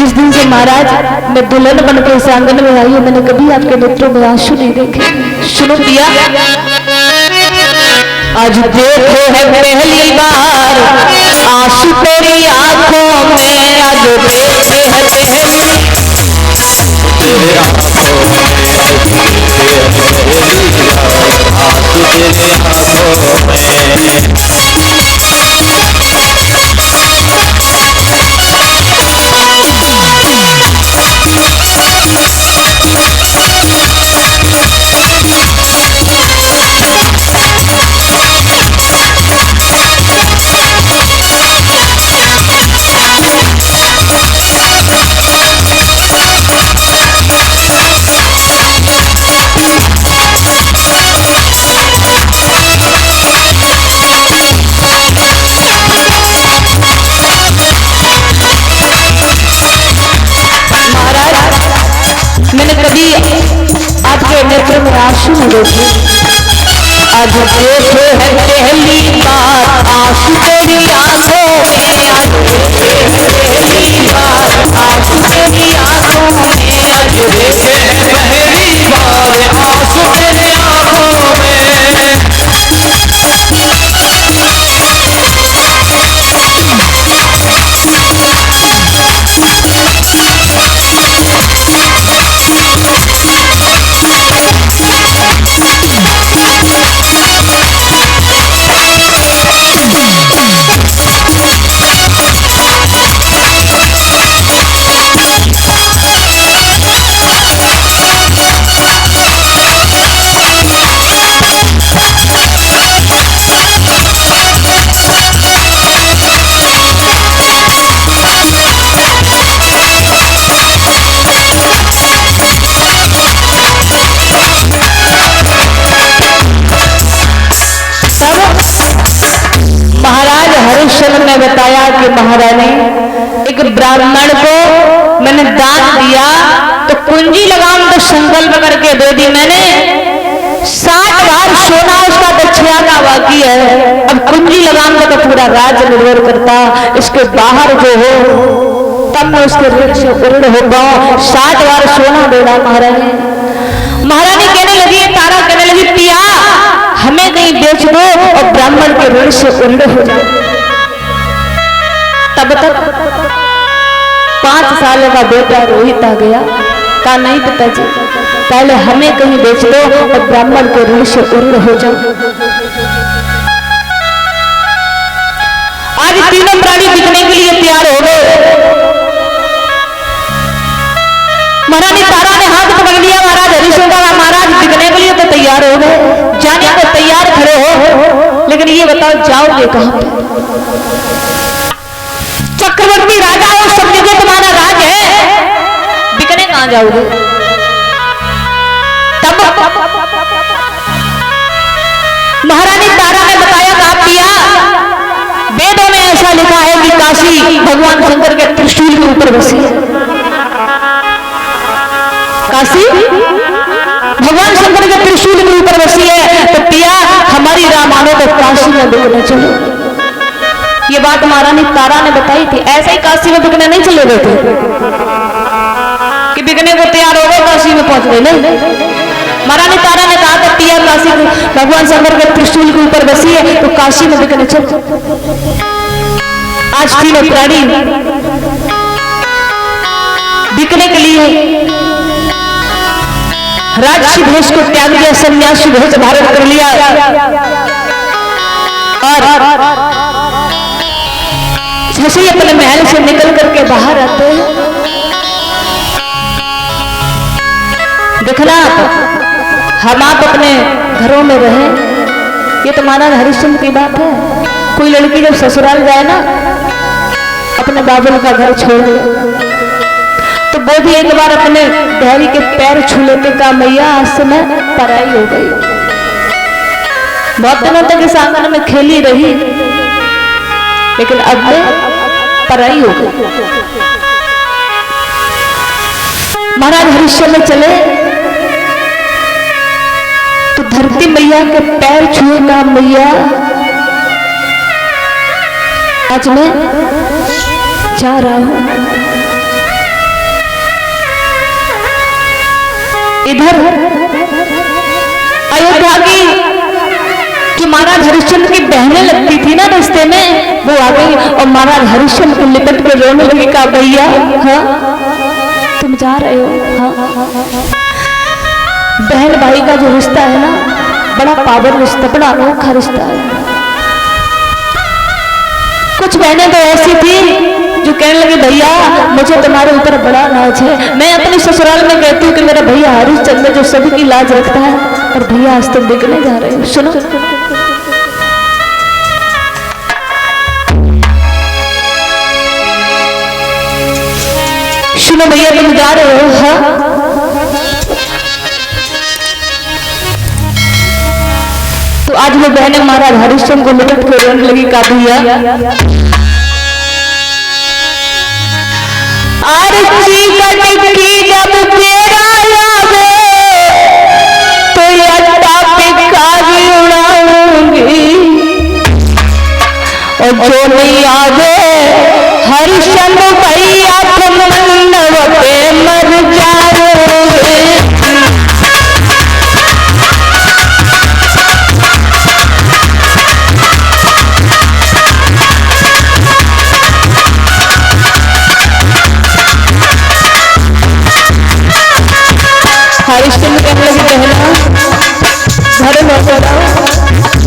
जिस दिन से महाराज मैं दुल्हन बनकर इस आंगन में आई हूँ, मैंने कभी आपके नेत्रों में आंसू नहीं देखे। सुनो पिया, आज देखो है पहली बार आंसू तेरी आंखों में, आज देखे है पहली तेरे आंखों में, आंसू तेरे आंखों में। मैंने कभी आपके नेत्र में आंसू नहीं देखे। आज देखो है पहली बार आंसू तेरी आंखों में, आज पहली बार आंसू तेरी आंखों में, आज देखे पहली बार आंसू तेरे आंखों में। ने बताया कि महारानी एक ब्राह्मण को मैंने दान दिया तो कुंजी लगाम तो संकल्प करके दे दी मैंने, 60 बार सोना उसका दक्षिणा का बाकी है। अब कुंजी लगाम का तो पूरा राज्य निर्भर करता, इसके बाहर जो हो तब मैं उसके ऋण से पूर्ण होगा। 60 बार सोना देना महारानी। महारानी कहने लगी, तारा कहने लगी, पिया हमें कहीं बेच दो और ब्राह्मण के ऋण से पूर्ण हो जाए। तब तक 5 साल का बेटा रोहित आ गया, कहा नहीं पिताजी पहले हमें कहीं बेच दो और ब्राह्मण के ऋण से पूर्ण हो जाओ। आज तीनों प्राणी बिकने के लिए तैयार हो गए। महारानी तारा ने हाथ पकड़ लिया, महाराज हरिश्चंद्र महाराज बिकने के लिए तो तैयार हो गए, जाने को तैयार खड़े हो, लेकिन ये बताओ जाओगे कहां पे? चक्रवर्ती राजा हो, सब जगह तुम्हारा राज है, बिकने कहां जाओगे? तब महारानी तारा ने बताया, कहा पिया वेदों में ऐसा लिखा है कि काशी भगवान शंकर के त्रिशूल के ऊपर बसी है। काशी भगवान शंकर के त्रिशूल के ऊपर बसी है, तो पिया हमारी राह मानो तो काशी में बिकने चलो। ये बात महारानी तारा ने बताई थी। ऐसे ही काशी में बिकने नहीं चले गए थे कि बिकने को तैयार हो गए काशी में पहुंच गए, नहीं। महारानी तारा ने कहा था पिया काशी भगवान शंकर के त्रिशूल के ऊपर बसी है तो काशी में बिकने चलो। आज तीनों प्राणी बिकने के लिए राजसी भेष को त्याग दिया, सन्यासी भेष धारण कर लिया और जैसे ही अपने महल से निकल करके बाहर आते हैं, देखना हम आप अपने घरों में रहे, ये तो महाराज हरिश्चंद्र की बात है। कोई लड़की जब ससुराल जाए ना, अपने बाबुल का घर छोड़ तो वो भी एक बार अपने डैडी के पैर छू लेते, का मैया आज से मैं पराई हो गई। बहुत दिनों तक इस आंगन में खेली रही, लेकिन अब मैं पराई हो गई। महाराज हरिश्चंद्र चले तो धरती मैया के पैर छुएगा, मैया आज मैं जा रहा हूं। इधर अयोध्या की जो महाराज हरिश्चंद्र की बहनें लगती थी ना रिश्ते में, वो आ गई और महाराज हरिश्चंद्र को लिपट कर रोने लगी। कहा भैया हाँ तुम जा रहे हो? हाँ बहन भाई का जो रिश्ता है ना, बड़ा पावन रिश्ता, बड़ा अनोखा रिश्ता है। कुछ बहनें तो ऐसी थी जो कहने लगी भैया मुझे तुम्हारे ऊपर बड़ा नाज है, मैं अपने ससुराल में कहती हूँ कि मेरा भैया हरिश्चंद्र जो सभी की लाज रखता है, और भैया आज तुम बिकने जा रहे हो। सुनो सुनो भैया तुम जा रहे हो? हाँ तो आज वो बहनें महाराज हरिश्चंद्र को लिपट कर रोने लगी। का भैया आरती कटकी जब तेरा आवे तो अड्डा पे काजी उड़ाऊंगी, और जो नहीं आवे हरिश्चंद्र भैया तुम मंडप पे मर जाओगे। हरिश्चंद्र कहने लगे कहना धर्म हो जाओ,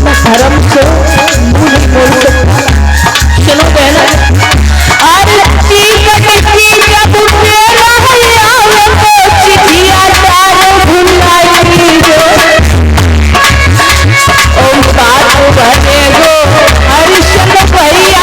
मैं धर्म से मुंह नहीं बोल सकता। चलो कहना आरती कटकी जब तेरा आवे तो चिट्ठिया डाल भुलाई दो, और बात भरे गो हरिश्चंद्र भैया।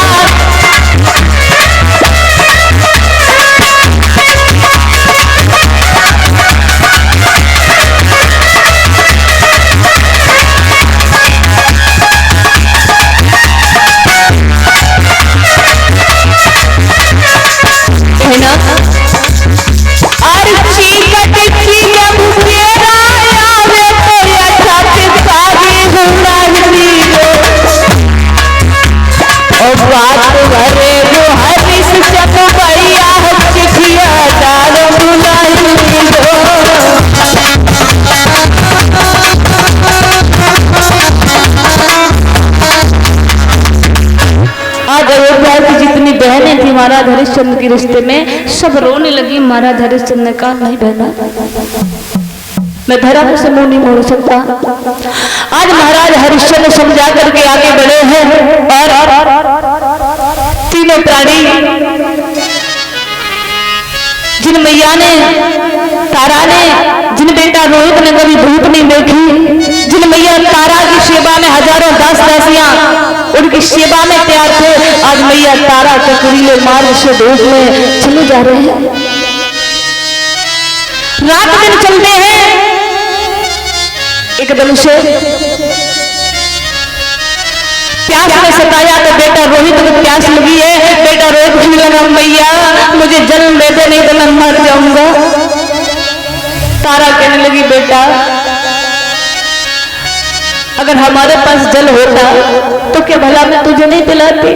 जितनी बहनें थी महाराज हरिश्चंद्र के रिश्ते में, सब रोने लगी। महाराज हरिश्चंद्र ने कहा नहीं बहना, मैं धर्म से मुंह नहीं मोड़ सकता। आज महाराज हरिश्चंद्र समझा करके आगे बढ़े हैं, और तीनों प्राणी जिन मैया ने, तारा ने, जिन बेटा रोहित ने कभी धूप नहीं देखी, जिन मैया तारा की सेवा में हजारों दास दासियां उनकी सेवा में तैयार थे, आज मैया तारा चक्रीले मार्ग से धूप में चले जा रहे हैं। रात दिन चलते हैं, एकदम से प्यास में सताया तो बेटा रोहित को प्यास लगी है। बेटा रोहित भी लगा मैया मुझे जन्म दे दे नहीं तो मैं मर जाऊंगा। तारा कहने लगी बेटा अगर हमारे पास जल होता तो क्या भला मैं तुझे नहीं पिलाती।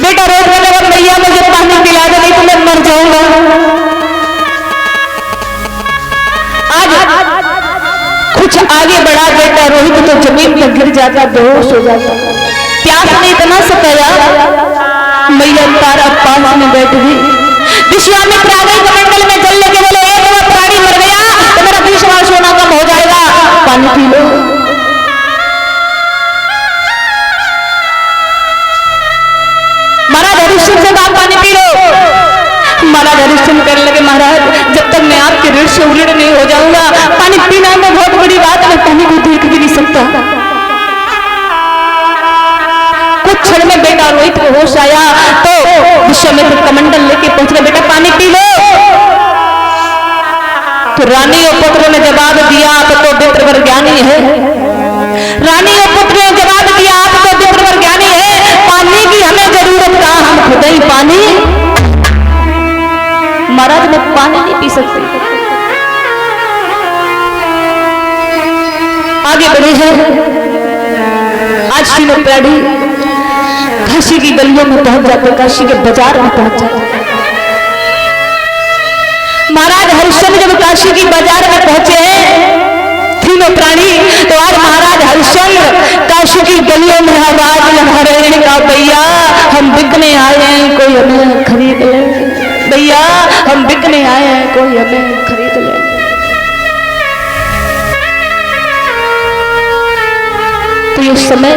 बेटा रोहित कहने लगा मैया मुझे पानी पिला दे नहीं तो मैं मर जाऊंगा। आज कुछ आगे बढ़ा बेटा रोहित तो जमीन पर गिर जाता, बेहोश हो जाता। प्यास ने इतना सताया, मैया तारा पास में बैठ गई। विश्वामित्र आ गए कमंडल में जल लेके बोले एक बार प्राणी मर गया तो मेरा 20 बार सोना कम हो जाएगा, पानी पी लो। महाराज हरिश्चंद्र से कहा पानी पी लो। महाराज हरिश्चंद्र कहने लगे महाराज जब तक मैं आपके ऋण से उऋण नहीं हो जाऊंगा, पानी पीना में बहुत बड़ी बात है, पानी को देख भी नहीं सकता। कुछ क्षण में बेटा रोहित को होश आया तो विश्वामित्र कमंडल लेके पहुंच गए, बेटा पानी पी लो। तो रानी और पुत्र ने जवाब दिया आप तो विप्रवर ज्ञानी है। रानी और पुत्र ने जवाब दिया आप तो विप्रवर ज्ञानी है, पानी की हमें जरूरत कहा, हम खुद ही पानी। महाराज मैं पानी नहीं पी सकती। आगे बढ़े हैं, आज तीनों प्राणी काशी की गलियों में पहुंच जाते, काशी के बाजार में पहुंच जाते। महाराज हरिश्चंद्र जब काशी की बाजार में पहुंचे हैं तीनों प्राणी, तो आज महाराज हरिश्चंद्र काशी की गलियों में आवाज लगा रहे हैं का भैया हम बिकने आए हैं, कोई हमें खरीद ले। भैया हम बिकने आए हैं, कोई हमें खरीद ले। तो ये समय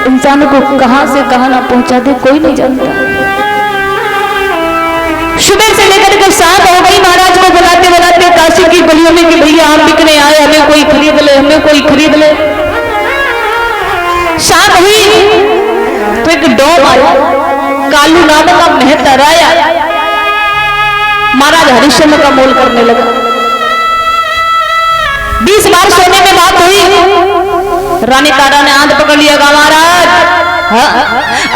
इंसान को कहां से कहां ना पहुंचा दे कोई नहीं जानता। सुबह से लेकर के शाम हो गई, महाराज को बुलाते बुलाते काशी की गलियों में कि भैया हम बिकने आए, हमें कोई खरीद ले, हमें कोई खरीद ले। शाम हुई तो एक डोम आया, कालू नाम का मेहतर आया, महाराज हरिश्चंद्र का मोल करने लगा। 20 बार सोने में बात हुई, रानी तारा ने हाथ पकड़ लिया, कहा महाराज हाँ,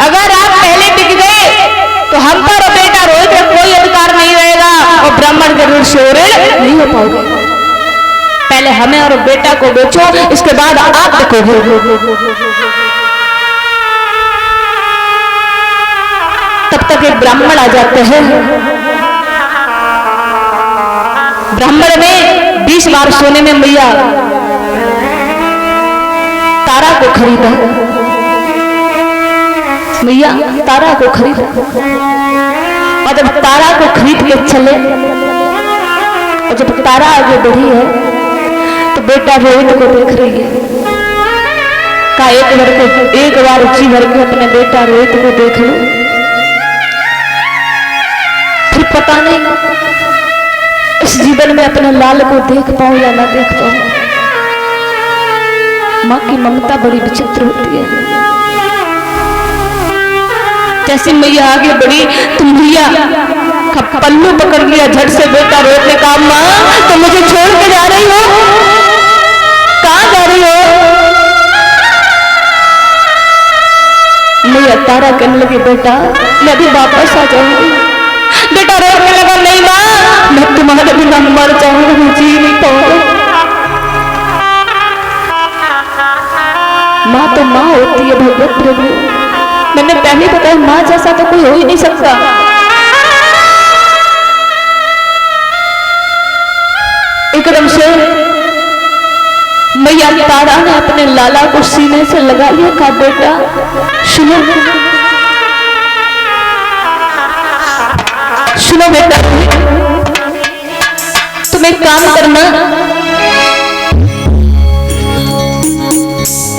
अगर आप पहले बिक गए तो हम पर बेटा रोहित का कोई अधिकार नहीं रहेगा और ब्राह्मण के ऋण से नहीं हो पाओगे। पहले हमें और बेटा को बेचो, इसके बाद आप देखोगे। तब तक एक ब्राह्मण आ जाते हैं। ब्राह्मण ने 20 बार सोने में मैया तारा को खरीदा, मैया तारा को खरीदा। और जब तारा को खरीद के चले और जब तारा आगे बढ़ी है तो बेटा रोहित को देख रही है। का एक बार जी भर के अपने बेटा रोहित को देख लो, फिर पता नहीं इस जीवन में अपने लाल को देख पाओ या ना देख पाओ। माँ की ममता बड़ी विचित्र होती है। जैसे मैया आगे बढ़ी तो मैया का पल्लू पकड़ लिया, झट से बेटा रोहित ने कहा माँ तो मुझे छोड़ के जा रही हो, कहाँ जा रही हो? मैया तारा कहने लगी बेटा मैं भी वापस आ जाऊंगी। बेटा रोने लगा नहीं माँ मैं तुम्हारे बिना मर जाऊंगा, मैं जी नहीं पाऊंगा। माँ तो माँ होती है भगवत प्रभु, मैंने पहले बताया माँ जैसा तो कोई हो ही नहीं सकता। एकदम से मैया तारा ने अपने लाला को सीने से लगा लिया, कहा बेटा सुनो सुनो बेटा, तुम एक काम करना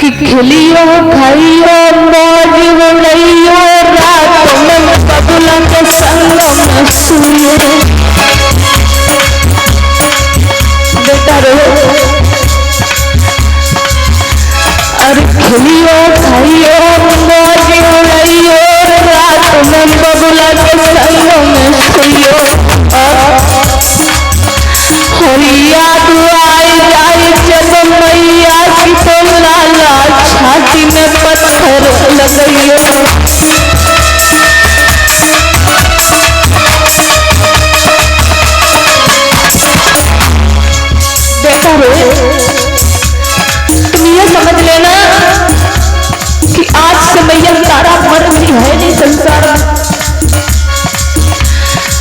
कि खेलियो खाइयो मौज उड़ाइयो रात में बबुला के संग में सुइयो। बेटा रो अरे खेलियो खाइयो मौज उड़ाइयो रात में बबुला के संग में सुइयो। हरिया दुआई जाई जब मैया की तो लाला छाती में पत्थर लगाइयो। बेटा रो तुम ये समझ लेना कि आज से मैया तारा मर भी है नहीं संसार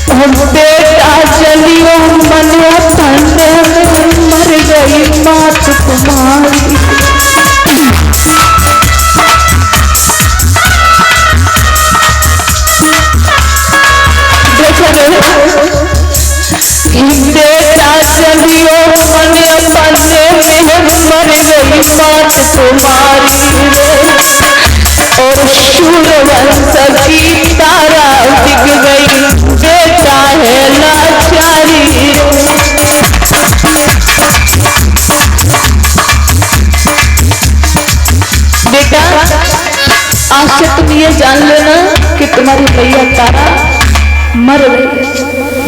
में। बेटा चलियो मनो तने मर गई मात तुम्हारी। बेटा चलियो मनो तने मर गई मात तुम्हारी और सूर्यवंश की तारा बिक गई, बेटा है लाचारी। बेटा आज से तुम ये जान लेना कि तुम्हारी मैया तारा मर गई।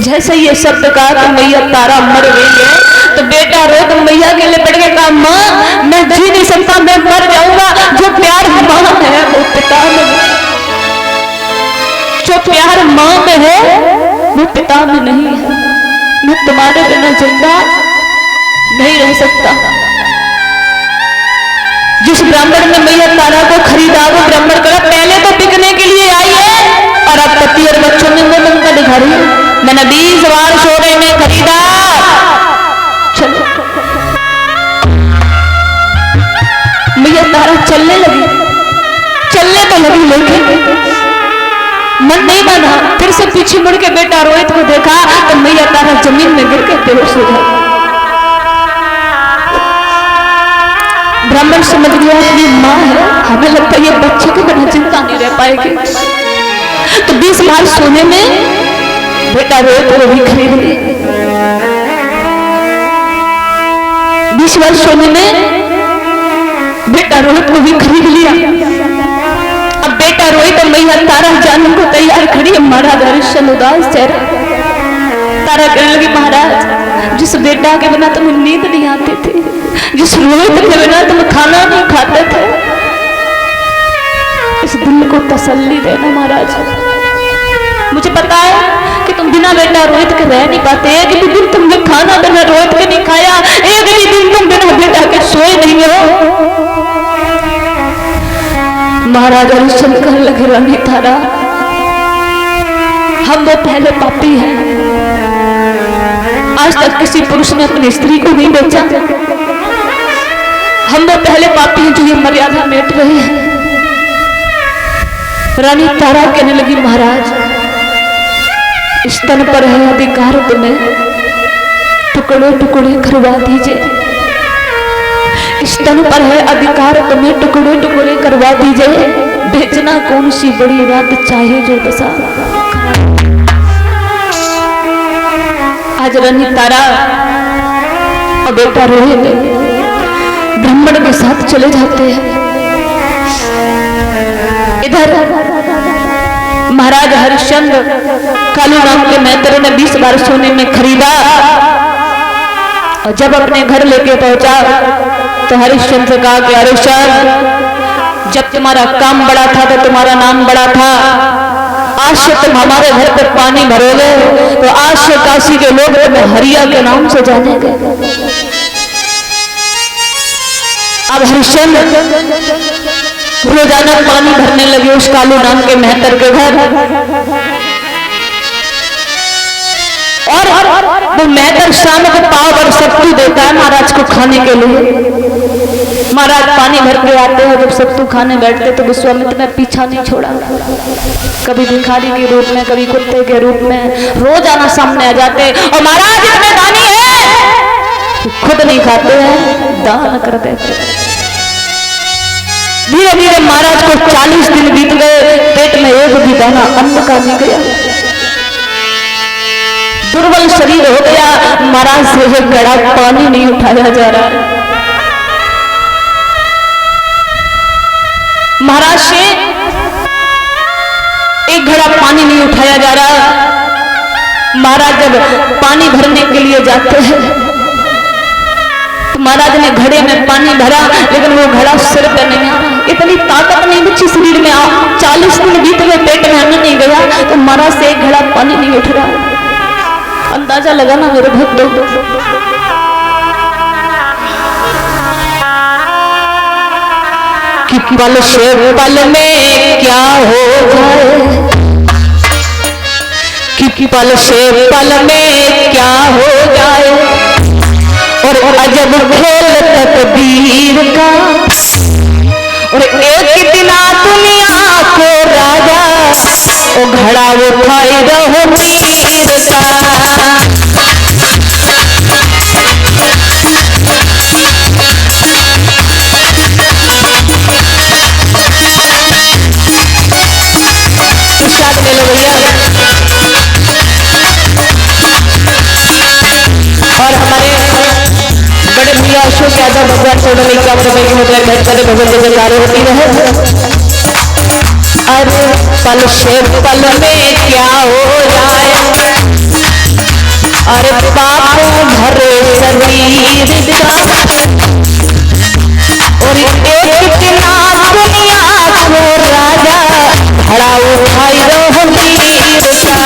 जैसे ये शब्द कहा कि मैया तारा मर गई है तो बेटा रो तो मैया के लिए बैठ के कहा माँ मैं जी नहीं सकता, मैं मर जाऊंगा। जो प्यार माँ है वो पिता में, जो प्यार माँ में है वो पिता में नहीं है। मैं तुम्हारे बिना जिंदा नहीं रह सकता। जिस ब्राह्मण ने मैया तारा को खरीदा वो ब्राह्मण कहा पहले तो बिकने के लिए आई है और अब पति और बच्चों में वो मन का दिखा रही है। मैंने 20 बार सोने में खरीदा। चलो मैया तारा चलने लगी, चलने तो लगी, लेकिन मन नहीं माना। फिर से पीछे मुड़ के बेटा रोहित को देखा तो मैया तारा जमीन में गिर के बेहोश हो गया। ब्राह्मण समझ गया ये माँ है, हमें लगता है ये बच्चे के बिना चिंता नहीं रह पाएगी। तो 20 बार सोने में बेटा रोहित को भी खरीद लिया। 20 बार सोने में बेटा रोहित को भी खरीद लिया। अब बेटा रोहित और मैया तारा जाने को तैयार खड़ी है। महाराज हरिश्चंद्र उदास चेहरा। तारा कहने लगी महाराज जिस बेटा के बिना तुम्हें नींद नहीं आती थी, जिस रोहित के बिना तुम खाना नहीं खाते थे, इस दिल को तसल्ली देना महाराज। मुझे पता है कि तुम बिना बेटा रोहित के रह नहीं पाते। एक भी दिन तुमने खाना बिना रोहित के नहीं खाया, एक भी दिन तुम बिना बेटा के सोए नहीं हो। महाराज हरिश्चंद्र कहने लगे रानी तारा हम वो पहले पापी हैं, आज तक किसी पुरुष ने अपनी स्त्री को नहीं बेचा। हम वो पहले पापी हैं जो ये मर्यादा मेट रहे हैं। रानी तारा कहने लगी महाराज स्तन पर है अधिकार, तुम्हें टुकड़े टुकड़े करवा दीजिए। स्तन पर है अधिकार, तुम्हें टुकड़े टुकड़े करवा दीजिए। बेचना कौन सी बड़ी बात, चाहे जो दशा। आज रानी तारा और बेटा रोहित ब्राह्मण के साथ चले जाते हैं। इधर महाराज हरिश्चंद्र कालू नाम के मैत्र ने 20 बार सोने में खरीदा और जब अपने घर लेके पहुंचा तो हरिश्चंद्र से कहा कि हरिश्चंद्र जब तुम्हारा काम बड़ा था तो तुम्हारा नाम बड़ा था, आज से तुम हमारे घर पर पानी भरोगे तो आज से काशी के लोग तुम्हें हरिया के नाम से जानेंगे। अब हरिश्चंद्र रोजाना पानी भरने लगे उस कालू नाम के मेहतर के घर, और वो मेहतर शाम को पाव भर सत्तू देता है महाराज को खाने के लिए। महाराज पानी भर के आते हैं, जब सत्तू खाने बैठते तो विश्वामित्र ने पीछा नहीं छोड़ा। कभी भिखारी के रूप में, कभी कुत्ते के रूप में रोजाना सामने आ जाते और महाराज इतने दानी है खुद नहीं खाते हैं, दान कर देते। धीरे धीरे महाराज को 40 दिन बीत गए, पेट में एक भी दाना अन्न का नहीं गया। दुर्बल शरीर हो गया, महाराज से एक घड़ा पानी नहीं उठाया जा रहा। महाराज से एक घड़ा पानी नहीं उठाया जा रहा। महाराज जब पानी भरने के लिए जाते हैं तो महाराज ने घड़े में पानी भरा, लेकिन वो घड़ा सिर पे नहीं आ। इतनी ताकत नहीं बची शरीर में। 40 दिन बीत गए, पेट में अन्न नहीं गया तो महाराज से एक घड़ा पानी नहीं उठ रहा। अंदाजा लगाना मेरे भक्तों, कि पल से पल में क्या हो जाए, कि पल से पल में क्या हो जाए, और अजब खेल तकदीर का, और एक दिन दुनिया को राजा ओ घड़ा उठाए रहो मीर का। प्रसाद ले लो भैया। और हमारे बड़े भैया अशोक यादव भगवान सोडली का भगवान जयकारे होती रहे। अरे पल से पल में क्या हो जाए, अरे पापों भरे शरीर का, और एक दिन दुनिया को राजा खड़ा उठाई रहो मीर का।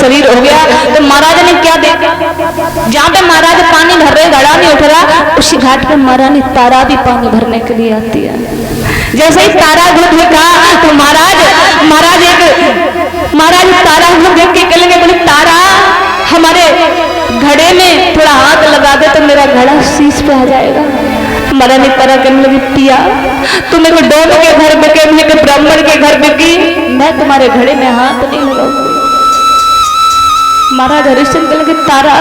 शरीर हो गया। तो महाराज ने क्या देखा, जहाँ पे महाराज पानी भर रहे, घड़ा नहीं उठ रहा, उसी घाट पे महारानी तारा भी पानी भरने के लिए आती है। जैसे ही तारा को देखा तो महाराज तारा को देख के कहने बोले, तारा हमारे घड़े में थोड़ा हाथ लगा दे तो मेरा घड़ा शीश पे आ जाएगा। महारानी तारा कहने लगी, पिया तुम मेरे डोम के घर में के ब्राह्मण के घर में की, मैं तुम्हारे घड़े में हाथ नहीं लगाऊंगी। महाराज हरिश्चंद्र लगे, तारा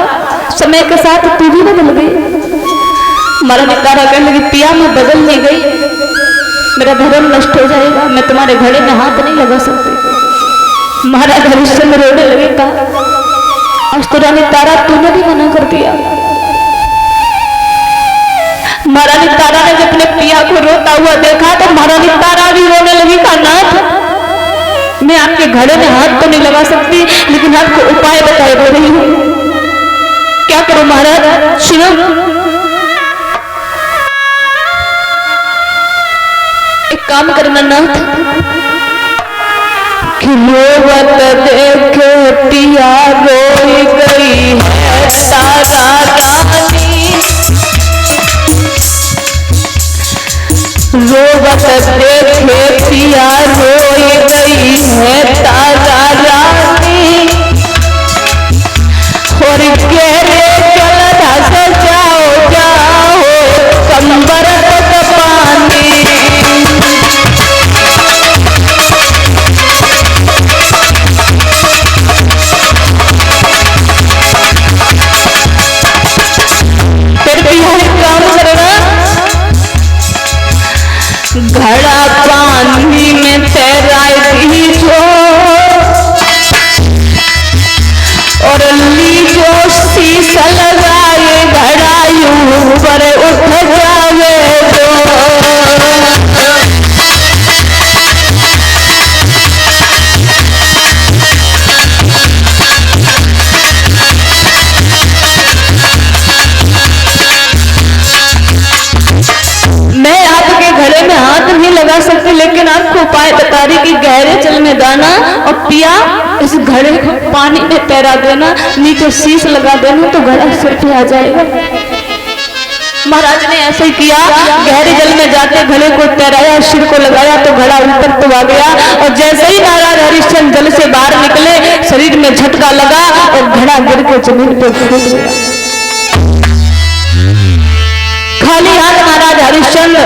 समय के साथ तू भी बदल गई। महारानी तारा कहने लगी, पिया मैं बदल नहीं गई, मेरा धर्म नष्ट हो जाएगा, मैं तुम्हारे घड़े में हाथ नहीं लगा सकती। महाराज हरिश्चंद्र रोने लगे, कहा आज तो रानी तारा तूने भी मना कर दिया। महारानी तारा ने जब अपने पिया को रोता हुआ देखा तो महारानी तारा भी रोने लगी, कहा नाथ मैं आपके घड़े में हाथ तो नहीं लगा सकती, लेकिन आपको उपाय बताए दे रही हूँ, क्या करूं महाराज। सुनो, एक काम करना नाथ, खिलौवत देखे पिया रोई गई है तारा रानी, रोवत देखे पिया रोई गई है तारा रानी, और गहरे चल धस जाओ जाओ कंबर तक पानी। घड़ा पानी में तैराई जो और लीजो शीशा लगाए, घड़ा यूं पर उठ जावे जो। मैं आपके घड़े में हाथ नहीं लगा सकती, लेकिन आपको उपाय बता रही कि गहरे जल में दाना और पिया इस घड़े को पानी में तैरा देना, नीचे शीश लगा देना तो घड़ा सिर पे आ जाएगा। महाराज ने ऐसे ही किया, गहरे जल में जाते घड़े को तैराया, सिर को लगाया तो घड़ा ऊपर तो आ गया, और जैसे ही महाराज हरिश्चंद्र जल से बाहर निकले शरीर में झटका लगा और घड़ा गिर के जमीन पे फूट गया। खाली हाथ महाराज हरिश्चंद्र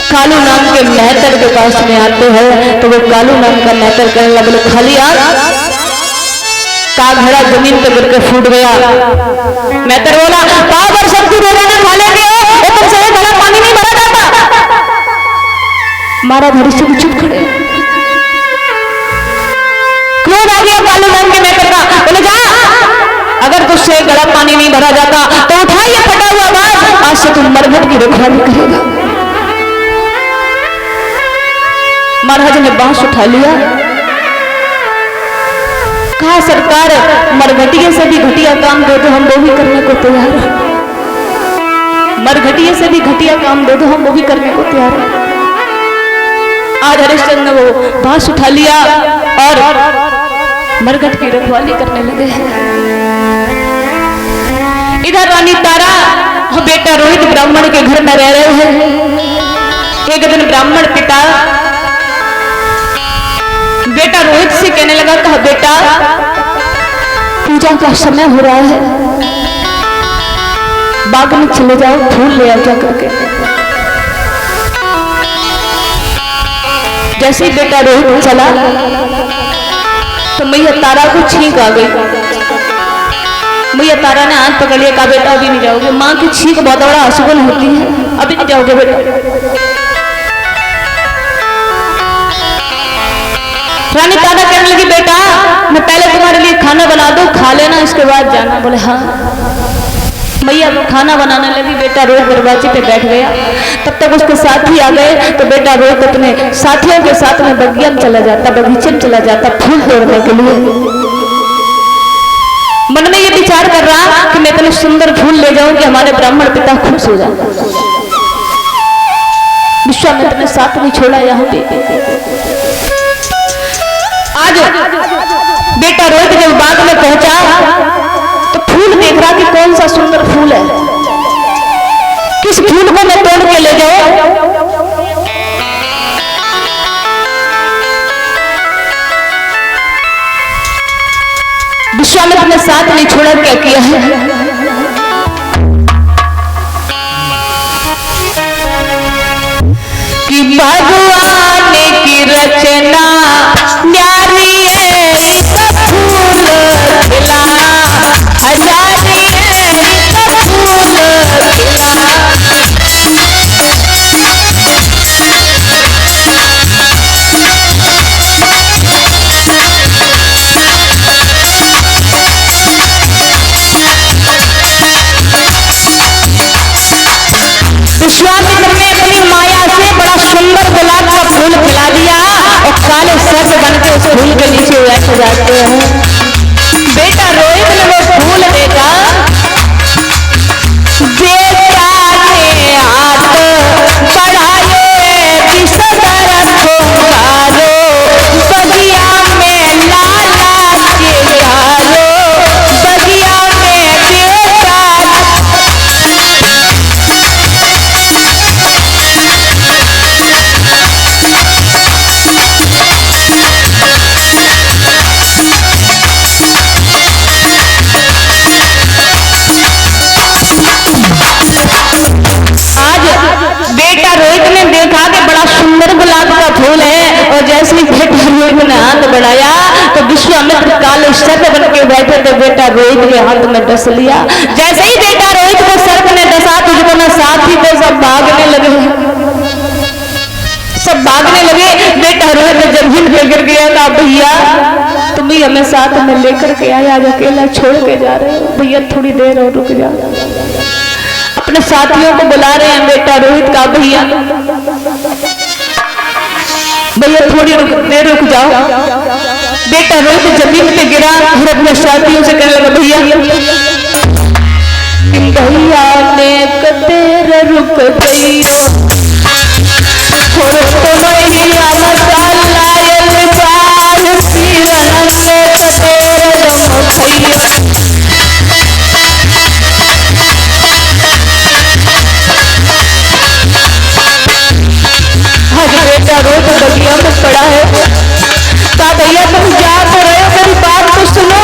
कालू नाम के मेहतर के पास में आते हैं, तो वो कालू नाम का मेहतर कहने लगा, बोले खाली हाथ का घड़ा जमीन पे गिर के फूट गया। मेहतर बोला, पावर शक्ति रोजाना खा लेंगे, तुमसे ये घड़ा पानी नहीं भरा जाता। महाराज हरिश्चंद्र चुप खड़े, क्रोध आ गया कालू नाम के मेहतर का, बोले जा, अगर तुझसे घड़ा पानी नहीं भरा जाता तो उठाइए फटा हुआ बात, आज से तुम मरघट की रखवाली करेगा। महाराज ने बांस उठा लिया, कहा सरकार मरघटिया से भी घटिया काम दे दो हम वो भी करने को तैयार है, मरघटिया से भी घटिया काम दे दो हम वो भी करने को तैयार है। आज हरिश्चंद्र ने वो बांस उठा लिया और मरघट की रखवाली करने लगे। इधर रानी तारा और बेटा रोहित ब्राह्मण के घर में रह रहे हैं। एक दिन ब्राह्मण पिता बेटा रोहित से कहने लगा, कहा बेटा पूजा का समय हो रहा है, बाग में चले जाओ, फूल ले आओ जा करके। जैसे ही बेटा रोहित चला तो मैया तारा को छींक आ गई। मैया तारा ने हाथ पकड़ लिया, कहा बेटा अभी नहीं जाओगे, माँ की छींक बहुत बड़ा अशुभन होती है, अभी नहीं जाओगे बेटा। रानी तारा कहने लगी, बेटा मैं पहले तुम्हारे लिए खाना बना दूं, खा लेना, इसके बाद जाना। बोले हाँ। मैया खाना बनाने लगी, बेटा रोहित दरवाजे पे बैठ गया। तब तक उसके साथी आ गए तो बेटा रोहित अपने साथियों के साथ में बगिया में चला जाता, बगीचे में चला जाता फूल तोड़ने के लिए। मन में ये विचार कर रहा कि मैं इतने सुंदर फूल ले जाऊं कि हमारे ब्राह्मण पिता खुश हो जाए। विश्वामित्र ने साथ नहीं छोड़ा यहाँ पे। आज बेटा रोहित जब बाग में पहुंचा तो फूल देख रहा कि कौन सा सुंदर फूल है, किस फूल को मैं तोड़ के ले जाऊं। विश्वामित्र ने साथ नहीं छोड़ा, क्या किया है कि भगवान की रचना न्यारी है, फूल खिला हजारी है, फूल खिला। विश्वामित्र ने अपनी माया से बड़ा सुंदर गुलाब का फूल खिला दिया और काले सर्प बन के उस फूल के नीचे बैठ जाते हैं। बेटा रोहित ने वो फूल देखा, बेटा ने हाथ बढ़ाए विषधर फुंकारो, बगिया में लाला के डालो, बगिया में बेटा। बेटा रोहित ने देखा कि बड़ा सुंदर गुलाब का फूल है और जैसे ही बेटा रोहित ने हाथ बढ़ाया तो विश्वामित्र काले सर्प बन के बैठे थे, बेटा रोहित के हाथ में डस लिया। जैसे ही बेटा रोहित को सर्प ने डसा तो जो ना साथी थे सब भागने लगे, सब भागने लगे। बेटा रोहित जमीन पे गिर गया था, भैया तुम भी हमें साथ में लेकर के आया, आज अकेला छोड़ के जा रहे हो, भैया थोड़ी देर और रुक जाओ। अपने साथियों को बुला रहे हैं, बेटा रोहित का भैया भैया थोड़ी देर रुक जाओ। बेटा रोहित जमीन पे गिरा और अपने साथियों से कहने लगा, भैया ने कतेर रुक गईयो और तुम्हारिया मसाला पार पीरन ने कतेर दम खइयो। बेटा रोज बगिया में पड़ा है, कहा भैया तुम जा तो रहे हो, मेरी बात तो सुनो।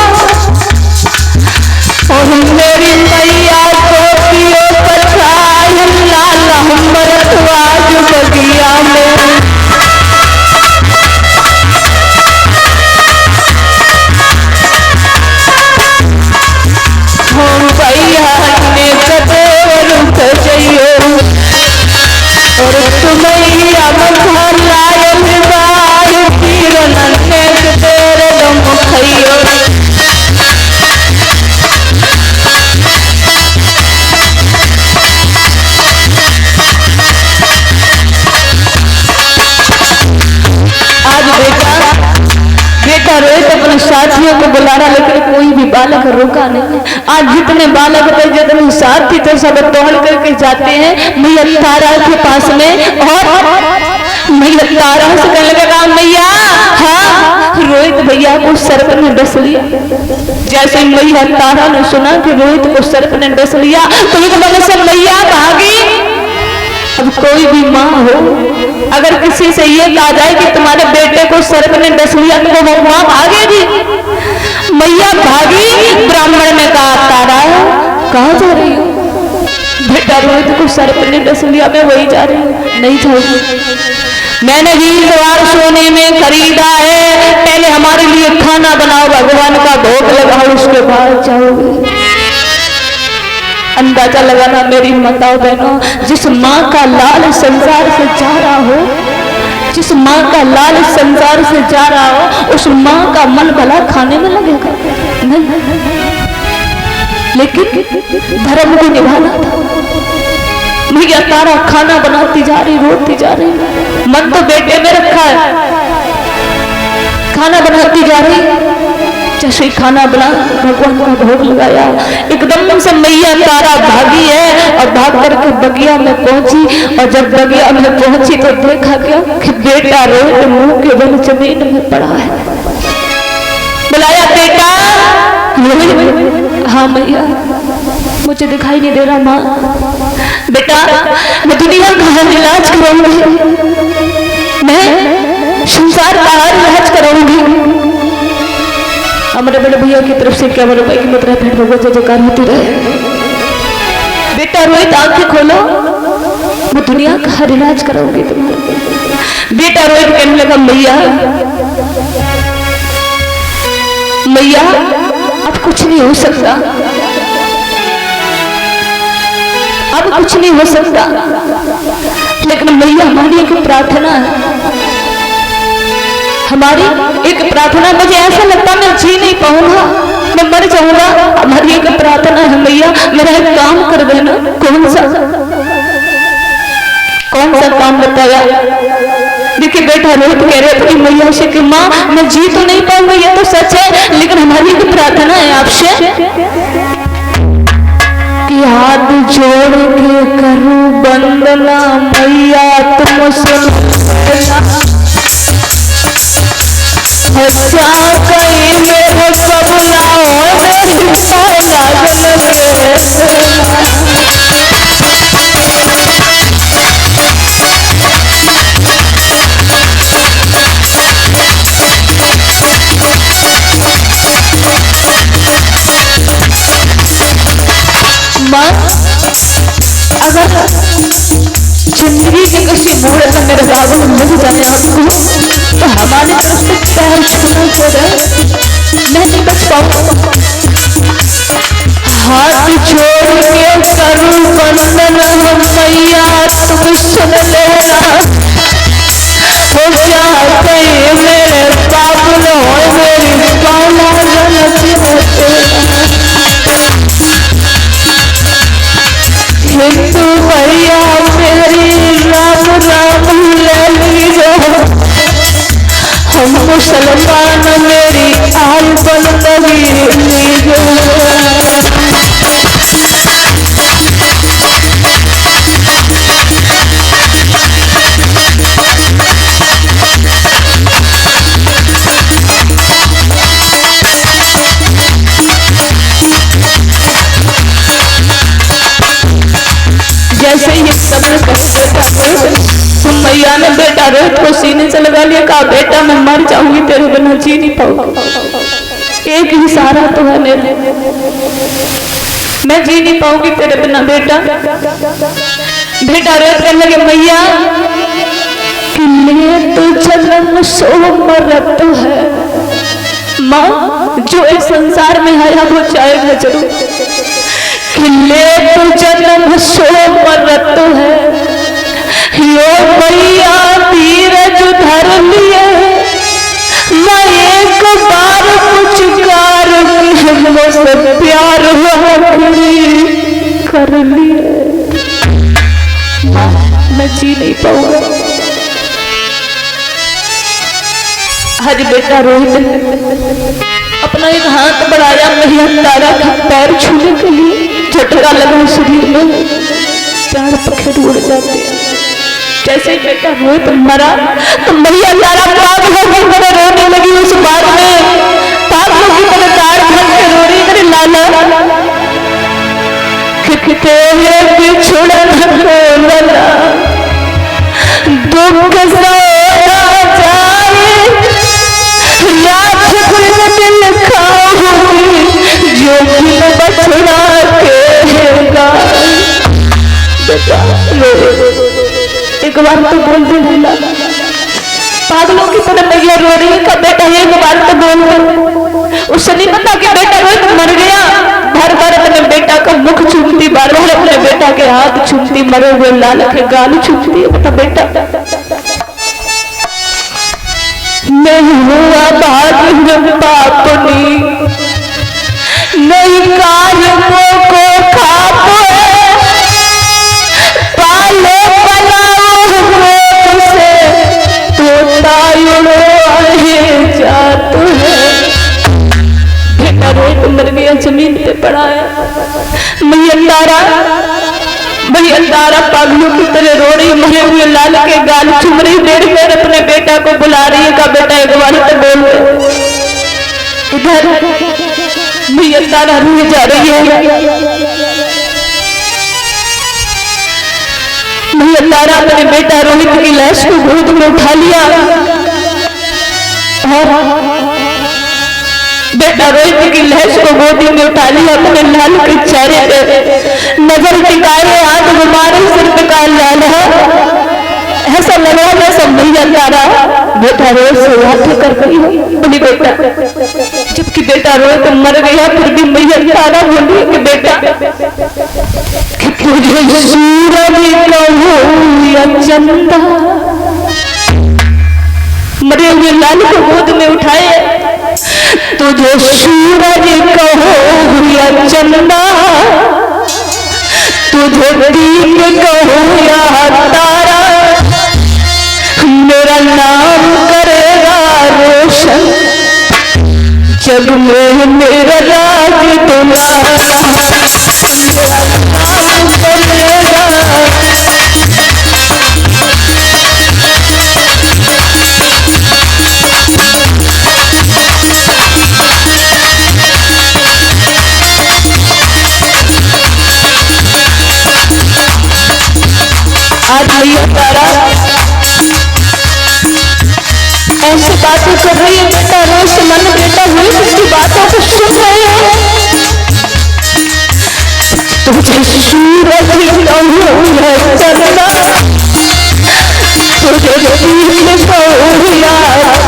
और मेरी मैया को पियो पछाई लाला हमर आज बगिया में। हम भैया ने कदे रुक जाइयो और तुम्हारिया मसाला बाय पीरन ने तेरे दम खइयो। आज बेटा रोहित अपने साथियों को बुला रहा, लेकिन कोई भी बालक रुका नहीं। आज जितने बालक थे, जितने साथी थे, सब दौड़ करके जाते हैं मैया तारा के पास में और मैया तारा से कहने लगा, मैया हाँ रोहित भैया को सर्प ने डस लिया। जैसे मैया तारा ने सुना कि रोहित को सर्प ने डस लिया तो एकदम से मैया भागी। अब कोई भी माँ हो, अगर किसी से ये कहा जाए कि तुम्हारे बेटे को सर्प ने डस लिया तो वो माँ भागेगी। मैया भागी। ब्राह्मण ने कहा, तारा कहाँ जा रही हो? बेटा रोहित को सर्प ने डस लिया, मैं वही जा रही हूँ। नहीं जाऊंगी, मैंने वीरवार सोने में खरीदा है, पहले हमारे लिए खाना बनाओ, भगवान का भोग लगाओ, उसके बाद जाओगे। अंदाजा लगाना मेरी माताओं बहनों, जिस माँ का लाल संसार से जा रहा हो, जिस माँ का लाल संसार से जा रहा हो, उस माँ का मन भला खाने में लगेगा नहीं, लेकिन धर्म को निभाना था। भैया तारा खाना बनाती जा रही, रोती जा रही, मन तो बेटे में रखा है, खाना बनाती जा रही। जैसे खाना बना भगवान का भोग लगाया, एकदम से मैया तारा भागी है और भाग करके बगिया में पहुंची। और जब बगिया में पहुंची तो देखा क्या कि बेटा रोहित मुंह के बल जमीन में पड़ा है। बुलाया रोहित, हाँ मैया मुझे दिखाई नहीं दे रहा माँ। बेटा मैं दुनिया का इलाज कराऊंगी, मैं संसार का इलाज कराऊंगी। हमारे बड़े भैया की तरफ से क्या रुपए की मुद्रा भेंट भगवत जय जयकार होती रहे। बेटा रोहित आंखें खोलो, मैं दुनिया का हर इलाज कराऊंगी तुम्हारा। बेटा रोहित कहने लगा मैया मैया अब कुछ नहीं हो सकता, अब कुछ नहीं हो सकता, लेकिन मैया हमारी एक प्रार्थना है, हमारी एक प्रार्थना। मुझे ऐसा लगता मैं जी नहीं पाऊंगा, मैं मर जाऊंगा। हमारी एक प्रार्थना है मैया, मेरा एक काम कर देना। कौन सा काम बताया? देखिए बेटा रोहित कह रहे थे मैया से कि माँ मैं जी तो नहीं पाऊंगा, ये तो सच है, लेकिन हमारी एक प्रार्थना है आपसे कि हाथ जोड़ के करूं वंदना मैया तुम सुन अच्छा कहीं मेरे सबला अगर जिंदगी के किसी मोड़ पर मेरे बाबू मिल जाए आपको तो हमारी तरफ से पैर छूना पड़े, मैं नहीं बच पाऊंगा। हाथ जोड़ के करूं वंदना मैया तुम सुन लेना, हो जाते मेरे बाबू हो मेरी पाला गलती हिंदू भैया मेरी राम राम ले लीजो, हम मुसलमान मेरी आल बंदगी लीजो। जैसे ही सबने तुम मैया ने बेटा रोहित को सीने से लगा लिया, कहा बेटा मैं मर जाऊंगी तेरे बिना जी नहीं पाऊंगा, एक ही सहारा तो है मेरे, मैं जी नहीं पाऊंगी तेरे बिना बेटा। बेटा रोहित कहने लगे मैया कि तो जन्म सो मरत है माँ, जो इस संसार में आया वो जाएगा जरूर, खिले तो जन्म सो मरत है, यो भैया धीरज धर लिए, मैं एक बार पुचकार से प्यार कर लिए, मैं जी नहीं पाऊंगा। हज बेटा रोहित अपना एक हाथ बढ़ाया मैया तारा का पैर छूने के लिए, झटका लगा शरीर में, पैर पखेड़ उड़ जाते हैं। जैसे ही बेटा रोहित मरा तो मैया तारा पागल होकर मेरे रोने लगी, उस बात में पागल की तरह तार भर के रो रही, मेरे लाला कितने बिछुड़न को लला दुख सोना जाए, रात दिन खाऊंगी जो भी बछड़ा कहेगा। बेटा एक बार तो बोल दे लीला, पागलों की तरह मैया रो रही है, बेटा एक बार तो बोल दे। उससे नहीं पता कि बेटा रोहित मर गया, बार बार अपने बेटा का मुख चूमती, बार बार अपने बेटा के हाथ चूमती, मरे हुए लाल के गाल चूमती है। बेटा मैं हुआ भाग पापनी नहीं कायमों को खापो, पालो पलाओ से तो तायुड़ो आए जात है। बेटा रोहित मर गया, जमीन पे पड़ा है, मैया तारा पागलों की तरह रो रही, मरे हुए लाल के गाल चुम रही, देर देर अपने बेटा को बुला रही है, का बेटा एक बार तो बोल। इधर मैया तारा रोए जा रही है। मैया तारा अपने बेटा रोहित की लाश को गोद में उठा लिया और बेटा रोहित की लाश को गोदी में उठा लिया, अपने लाल के चेहरे पे नजर टिकाए, हाथ घुमारे, सिर पे कान लाल है। ऐसा लगा जैसा मैया तारा बेटा रोहित से बातें कर रही हो। बोली बेटा, जबकि बेटा रोहित मर गया फिर भी मैया तारा बोली कि बेटा तुझे सूरज कहूं या चंदा, मरे हुए लाल को गोद में उठाए, तुझे सूरज कहूं या चंदा, तुझे दीप कहूं या तारा, मेरा नाम करेगा रोशन जग में, मेरा राज दुलारा, मेरा नाम करेगा। आज मैया तारा ऐसी बातें कर रही है, बेटा रोज मन बेटा हुई उसकी बातों को सुन रहे हो। तुझे सूरज कहूं या चंदा, तुझे दीप कहूं या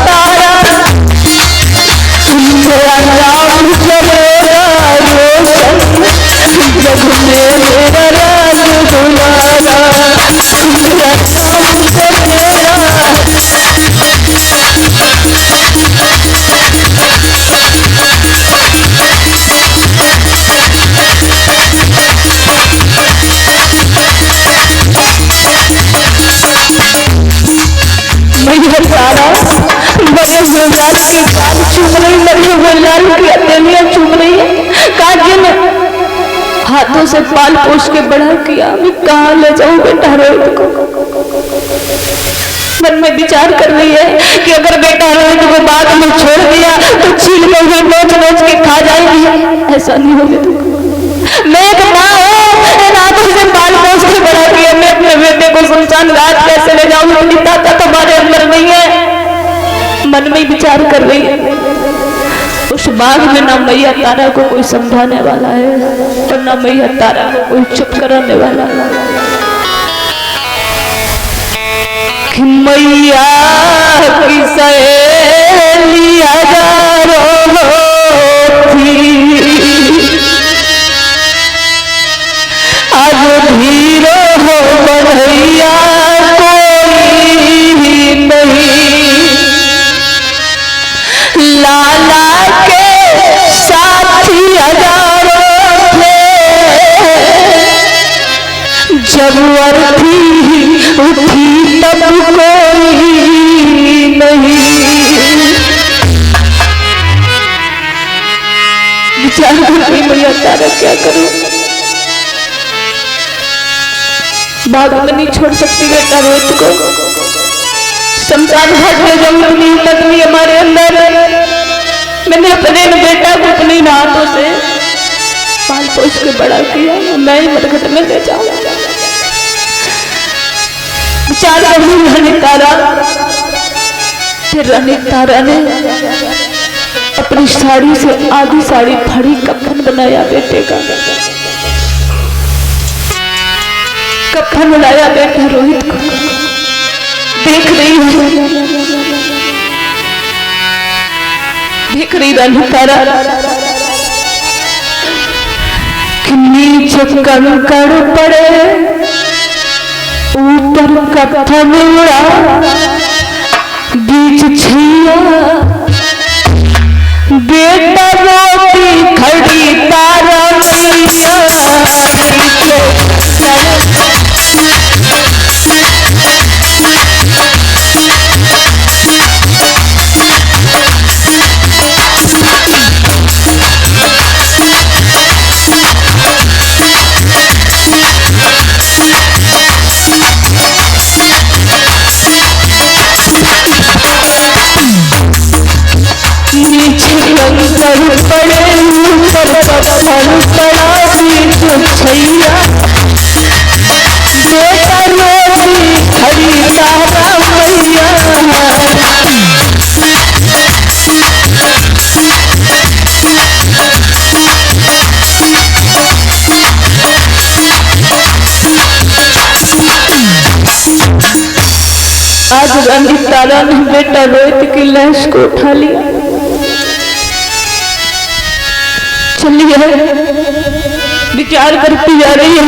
तारा, मेरा नाम करेगा रोशन जग में, मेरा राज दुलारा, मेरा नाम करेगा। मैया तारा बड़े हुए लाल के कान चूम रही, मरे हुए लाल की हथेलियां चूम रही है। काजी ने हाथों से पाल पोष के बड़ा किया, मैं कहाँ ले जाऊं बेटा रोहित को। मन में विचार कर रही है कि अगर बेटा रोहित को बाद में छोड़ दिया तो छीन में हुए नोच नोच के खा जाएगी। ऐसा नहीं होने दूंगा। मैं एक माँ हूँ, इन हाथों से पाल पोष के बड़ा किया, मैं अपने बेटे को सुनसान रात कैसे ले जाऊं, इतनी ताकत हमारे अंदर नहीं है। मन में विचार कर रही है। उस बाग में ना मैया तारा को कोई समझाने वाला है और ना मैया तारा को कोई चुप कराने वाला है। कि मैया की सहेली हजारों थी, आज धीरो हो बढ़ैया कोई नहीं, लाला के साथी हजारों थे, जब अर्थी उठी तब कोई नहीं। विचार करती मैया तारा क्या करूं, बाग में नहीं छोड़ सकती बेटा रोहित को, शमशान घाट में जाऊं इतनी हिम्मत नहीं हमारे अंदर। मैंने अपने बेटा को अपने हाथों से पाल पोष के बड़ा किया, मैं ही मरघट में ले जाऊं। विचार करूं रानी तारा, फिर रानी तारा ने अपनी साड़ी से आधी साड़ी फाड़ी कफन बनाया बेटे का, कफन बनाया बेटा रोहित को। देख रही हूँ, देख रही रानी तारा कि नीचे कंकड़ पड़े, ऊपर कफन उड़ा, बीच छैया बेटा रोटी खड़ी तारा मैया नीचे कंकड़ पड़े, पत्थर पड़ा बीच छैया, बेटा रोटी खरीदा मैया। आज रानी तारा ने बेटा रोहित की लाश को उठा लिया, चलिए विचार करती जा रही है।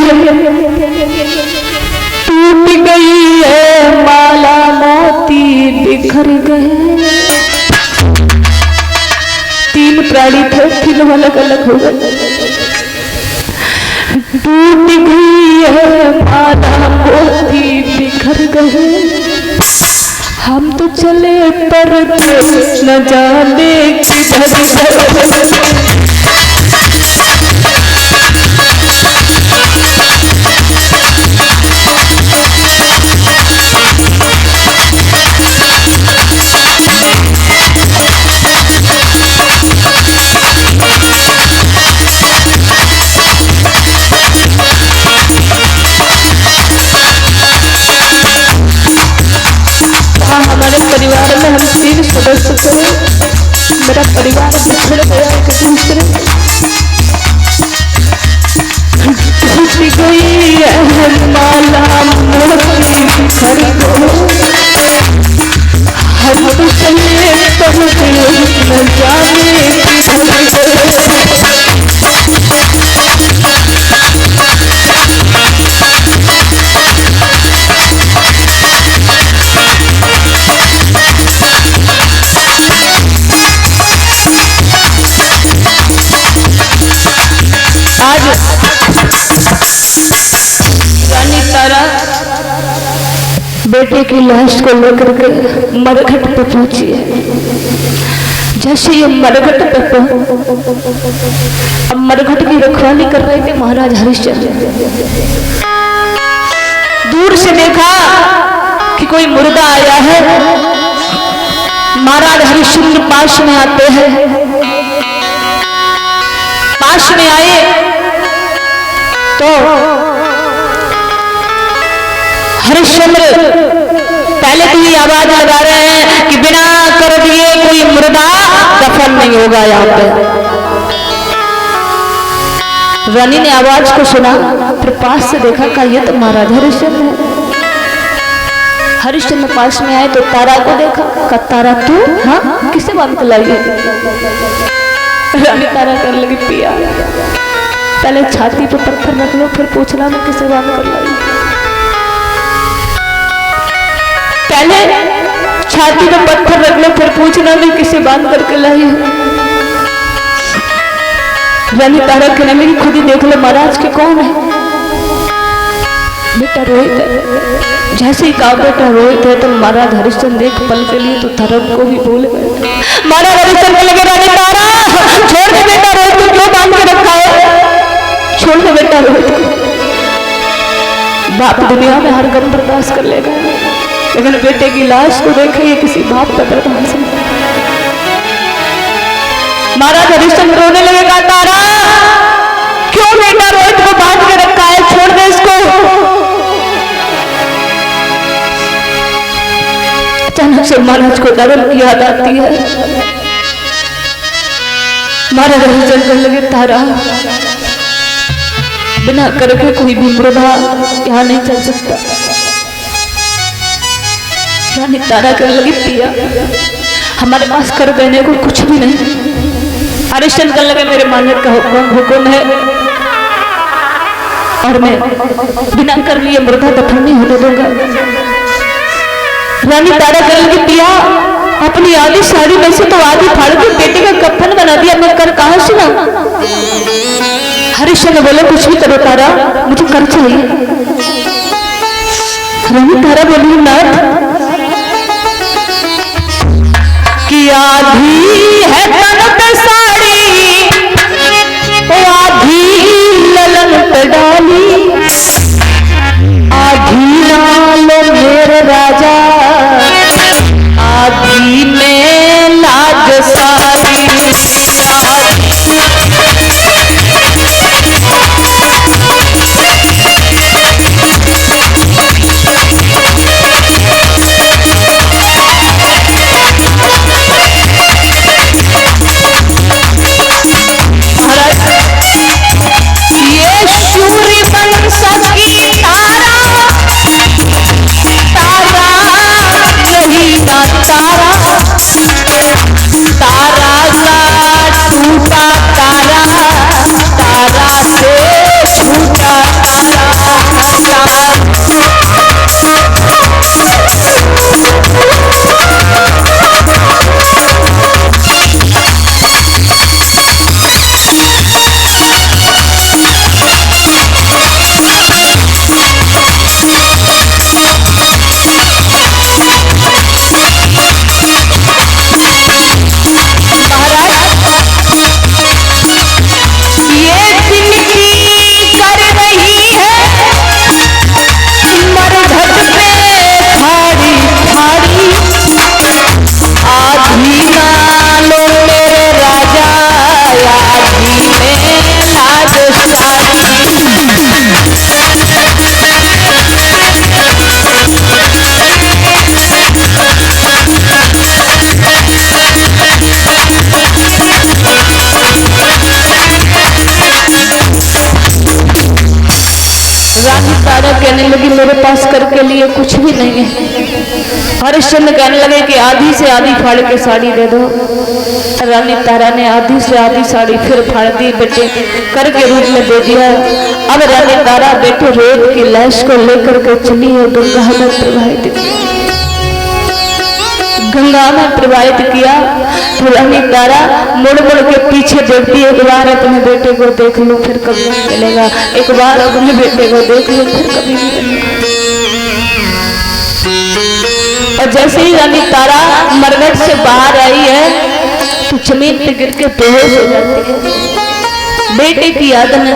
टूट गई है माला मोती बिखर गए, तीन प्राणी थे, तीनों अलग अलग हो गए। टूट गई है माला मोती बिखर गए, हम तो चले पर न जाने किधर। परिवार में हम 3 सदस्य थे, मेरा परिवार बिछड़ गया एक दूसरे। टूट गई है माला मोती बिखर गए, हम तो चले पर न जाने किधर। रानी तारा बेटे की लाश को लेकर के मरघट पे पहुंची है। जैसे ये मरघट पे अब मरघट की रखवाली कर रहे थे महाराज हरिश्चंद्र। दूर से देखा कि कोई मुर्दा आया है। महाराज हरिश्चंद्र पास में आते हैं, पास में आए तो हरिश्चंद्र पहले तो ये आवाज लगा रहे हैं कि बिना कर दिए कोई मुर्दा दफन नहीं होगा यहाँ पे। रानी ने आवाज को सुना, फिर पास से देखा कि ये तो महाराज हरिश्चंद्र है। हरिश्चंद्र पास में आए तो तारा को देखा, का तारा तू? हाँ, किसे बांध कर लाई? रानी तारा कर लगी पिया, पहले छाती पे पत्थर रख लो, फिर पूछना मैं किसे बांध कर लाई। पहले छाती पे पत्थर रख लो, फिर पूछना मैं किसे बांध करके लाई हूँ। रानी तारा कहने लगी खुद ही देख लो महाराज के कौन है। बेटा रोहित है। जैसे ही कहा बेटा रोहित है तो महाराज हरिश्चंद्र एक पल के लिए तो धर्म को भी भूल गए। महाराज हरिश्चंद्र लगे रानी तारा छोड़ दे बेटा रोहित को, क्यों बांध के रखा है? छोड़ दे बेटा रोहित को। बाप दुनिया में हर गम बर्दाश्त कर लेगा, लेकिन बेटे की लाश को देखे ये किसी बाप का बर्दाश्त नहीं। महाराज हरिश्चंद्र रोने लगेगा, तारा क्यों बेटा रोहित को बांध के रखा है, छोड़ दे इसको। अचानक से महाराज को धर्म की याद आती है। महाराज हरिश्चंद्र लगे, तारा बिना करके कोई भी मुर्दा यहाँ नहीं चल सकता। रानी तारा कर लगी पिया, हमारे पास कर देने को कुछ भी नहीं। हरिश्चंद्र लगे मेरे मालिक का हुक्म है और मैं बिना कर लिए मुर्दा दफन नहीं होने दूंगा। रानी तारा कर लगी पिया, अपनी आधी साड़ी में से तो आधी फाड़ के बेटे का कफन बना दिया, मैं कर कहां से ना। हरिश्चंद्र बोले कुछ भी करो तारा, मुझे कर चाहिए। रानी तारा बोली नाथ कि आधी है तन पे साड़ी, आधी ललन पे डाली, आधी नालो मेरे राजा, आधी में लाज सारी। कहने लगी मेरे पास कर के लिए कुछ भी नहीं है। हरिश्चंद्र कहने लगे कि आधी से आधी फाड़ के साड़ी दे दो। रानी तारा ने आधी से आधी साड़ी फिर फाड़ दी, बेटे करके रूप में दे दिया। अब रानी तारा बेटे रेत की लाश को लेकर के चली है गंगा में प्रवाहित गंगा में प्रवाहित किया। तो रानी तारा मुड़ मुड़ के पीछे देखती है, एक बार अपने बेटे को देख लो फिर कभी नहीं मिलेगा, एक बार अपने बेटे को देख लो फिर कभी नहीं मिलेगा। और जैसे ही रानी तारा मरघट से बाहर आई है तो जमीन पे गिर के बेहोश हो जाती है। बेटे की याद में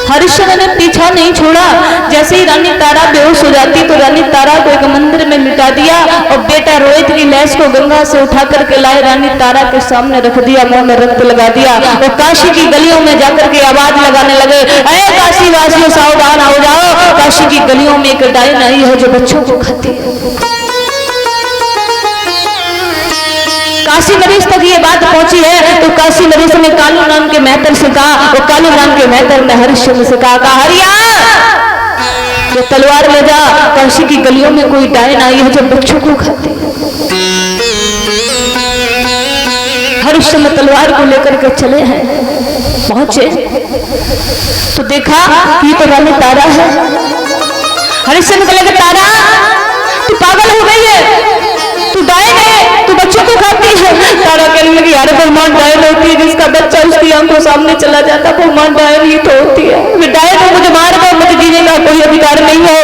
हरिश्चंद्र ने पीछा नहीं छोड़ा। जैसे ही रानी तारा बेहोश हो जाती तो रानी तारा को एक मंदिर में लिटा दिया और बेटा रोहित की लाश को गंगा से उठा करके लाए रानी तारा के सामने रख दिया, मुंह में रक्त लगा दिया और काशी की गलियों में जाकर के आवाज लगाने लगे, अरे काशी वासियों सावधान हो जाओ, काशी की गलियों में एक डायन आई है जो बच्चों को खाती है। काशी नरेश तक ये बात पहुंची है तो काशी नरेश ने कालू नाम के मेहतर से कहा और कालू नाम के मेहतर ने हरिश्चंद्र से कहा हरिया ये तलवार ले जा, काशी की गलियों में कोई डायन आई है जो बच्चों को खाती है। हरिश्चंद्र तलवार को लेकर के चले हैं, पहुंचे तो देखा कि तो रानी तारा है। हरिश्चंद्र को लेकर तारा तू पागल हो गई है, तू डायन है, तू बच्चों को खाती है। तारा कहने लगी यार भगवान डायन होती है जिसका बच्चा उसकी आंखों सामने चला जाता, भगवान डायन ही तो होती है। मैं डायन हूं, मुझे मार दो, मुझे जीने का कोई अधिकार नहीं है।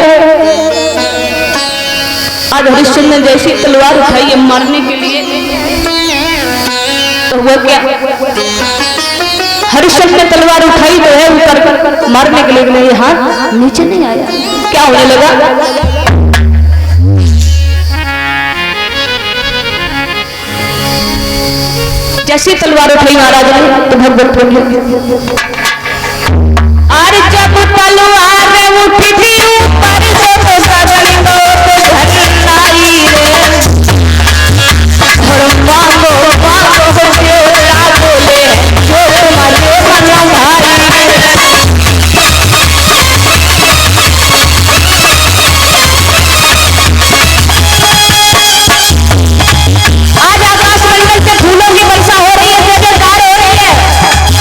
आज हरिश्चंद्र ने जैसी तलवार उठाई है मारने के लिए तो हुआ क्या, हरिश्चंद्र ने तलवार उठाई तो है ऊपर मारने के लिए हाथ नीचे नहीं आया। क्या होने लगा, जैसी तलवार उठाई महाराज ने तो भगवत बोले अरे जब तलवार उठी थी ऊपर से तो सजन को धरनाई रे और मांगो मांगो तेरा बोले जो तुम्हारे मन भाई आज आकाश मंडल से फूलों की वर्षा हो रही है, जयकार हो रही है,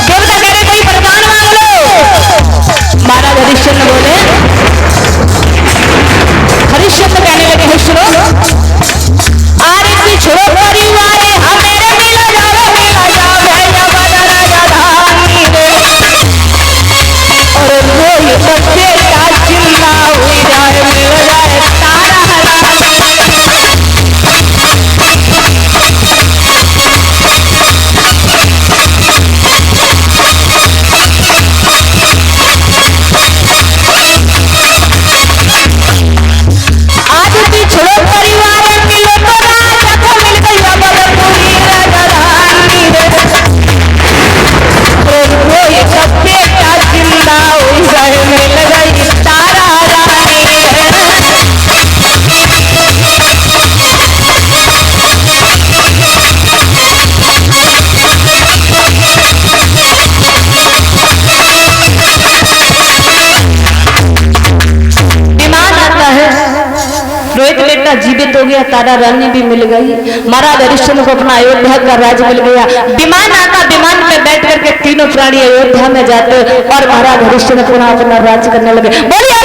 देवता कह रहे कोई वरदान मांग लो। महाराज हरिश्चंद्र बोले, हरिश्चंद्र कहने लगे है सुनो आरे पिछड़ो परिवार हमें मिला जाओ भैया बदला जाधानी रे और कोई बच्चे का चिल्ला हुई जाए मिल जाए तारा जीवित हो गया, तारा रानी भी मिल गई। महाराज हरिश्चंद्र को अपना अयोध्या का राज मिल गया। विमान आता, विमान में बैठ करके तीनों प्राणी अयोध्या में जाते और महाराज हरिश्चंद्र पुनः अपना राज करने लगे। बोलिए